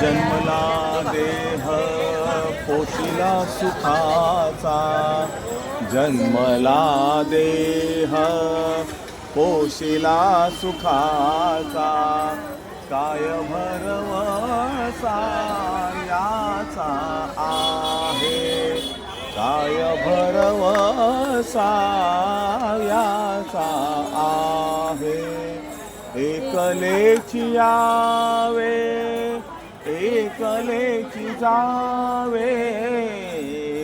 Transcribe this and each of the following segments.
जन्मला देह पोशिला सुखाचा, जन्मला देह पोशिला सुखाचा, काय भरवसा याचा आहे, काय भरवसा याचा आहे. एकलेची यावे एकलेची जावे,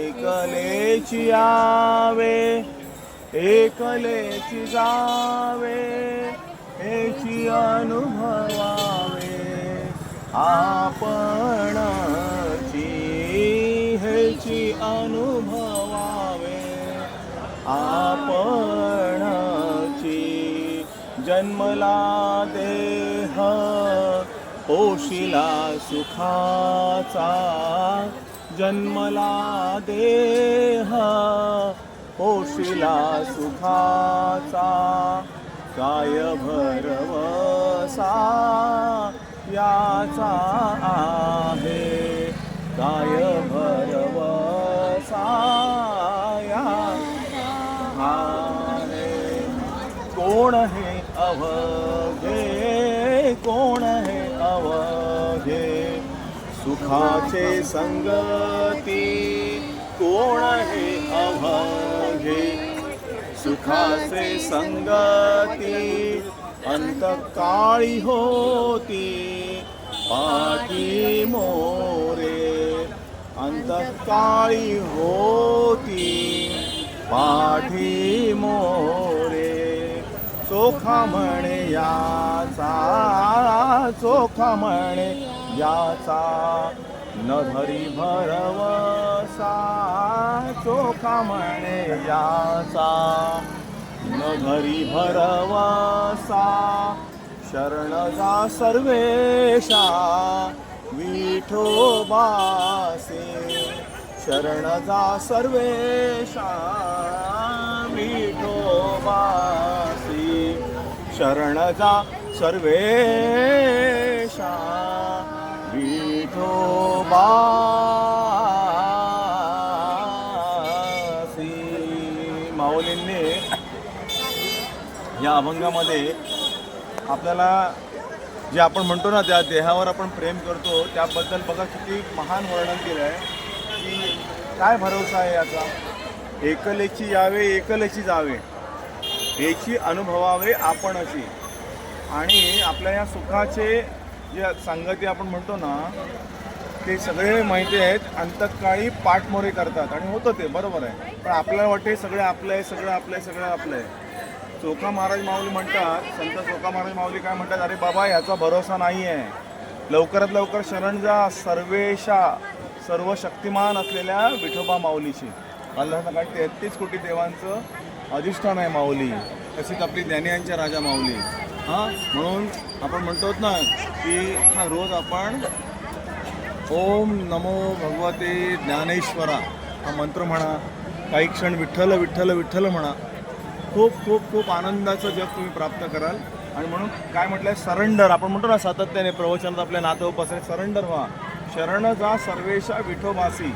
एकलेची यावे एकलेची जावे, हेची अनुभवावे आपणची, हेची अनुभवावे आपणची. जन्मला देह पोशिला सुखाचा, जन्मला देह पोशिला सुखाचा, काय भरवसा याचा आहे, काय भरवसा याचा आहे. कोण हे अवघे, कोण हे अवघे, सुखाचे संगती, कोण हे अवघे, सुखाचे संगती, अंतकाळी होती पाठी मोरे, अंतकाळी होती पाठी मोरे. चोखा म्हणे याचा, चोखा म्हणे याचा, न धरी भरवसा, चोखा म्हणे याचा, न धरी भरवसा. शरण जा सर्वेशा विठोबासे, शरण जा सर्वेशा विठोबासी, शरण जा सर्वेशा विठोबासी. माऊलींनी या अभंगामध्ये आपल्याला जे आपण म्हणतो ना, त्या देहावर आपण प्रेम करतो त्याबद्दल बघा किती महान वर्णन केलं आहे की काय भरोसा आहे याचा. एकलेची यावे एकलेची जावे, याची अनुभवावे आपणची. आणि आपल्या या सुखाचे जे संगती आपण म्हणतो ना, ते सगळे माहिती आहेत, अंतकाळी पाठमोरे करतात आणि होतं ते बरोबर आहे. पण आपल्याला वाटते सगळे आपलं आहे, सगळं आपलं आहे, सगळं आपलं आहे. चोखा महाराज माऊली म्हणतात, संत चोखा महाराज माऊली काय म्हणतात, अरे बाबा याचा भरोसा नाही आहे, लवकरात लवकर शरण जा सर्वेशा, सर्व शक्तिमान असलेल्या विठोबा माऊलीची. अल्लाह सकाळी 33 कोटी देवांचं अधिष्ठान आहे माऊली, तशीच आपली ज्ञानियांच्या राजा माऊली. म्हणून आपण म्हणतो ना की रोज आपण ओम नमो भगवते ज्ञानेश्वरा हा मंत्र म्हणा, काही क्षण विठ्ठल विठ्ठल विठ्ठल म्हणा. खूप खूप खूप आनंदाचं जग तुम्ही प्राप्त कराल. आणि म्हणून काय म्हटलंय, सरेंडर. आपण म्हणतो ना सातत्याने प्रवचनात आपल्या नातेवाईकांपासून सरेंडर व्हा. शरण जा सर्वेशा विठोबासी.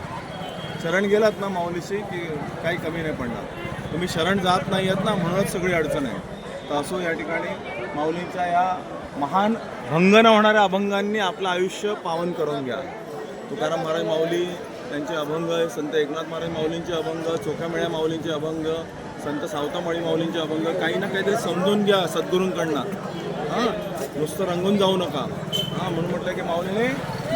शरण गेलात ना माऊलीशी की काही कमी नाही पडणार. तुम्ही शरण जात नाही आहेत ना, म्हणूनच सगळी अडचण आहे. तर असो या ठिकाणी माऊलींच्या या महान भंग न होणाऱ्या अभंगांनी आपलं आयुष्य पावन करून घ्या. तुकाराम महाराज माऊली त्यांचे अभंग, संत एकनाथ महाराज माऊलींचे अभंग, चोखामेळ्या माऊलींचे अभंग, संत सावतामाळी माऊलींचे अभंग, काही ना काहीतरी समजून घ्या सद्गुरूंकडनं. नुसतं रंगून जाऊ नका. म्हणून म्हटलं की माऊलीने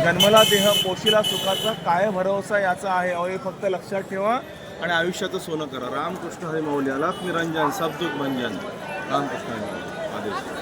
जन्मला देह पोशिला सुखाचा, काय भरोसा याचा आहे, हे फक्त लक्षात ठेवा आणि आयुष्याचं सोनं करा. रामकृष्ण हरी माऊली. अलाप निरंजन, सबदुख भंजन. रामकृष्ण हरी माऊली. आदेश.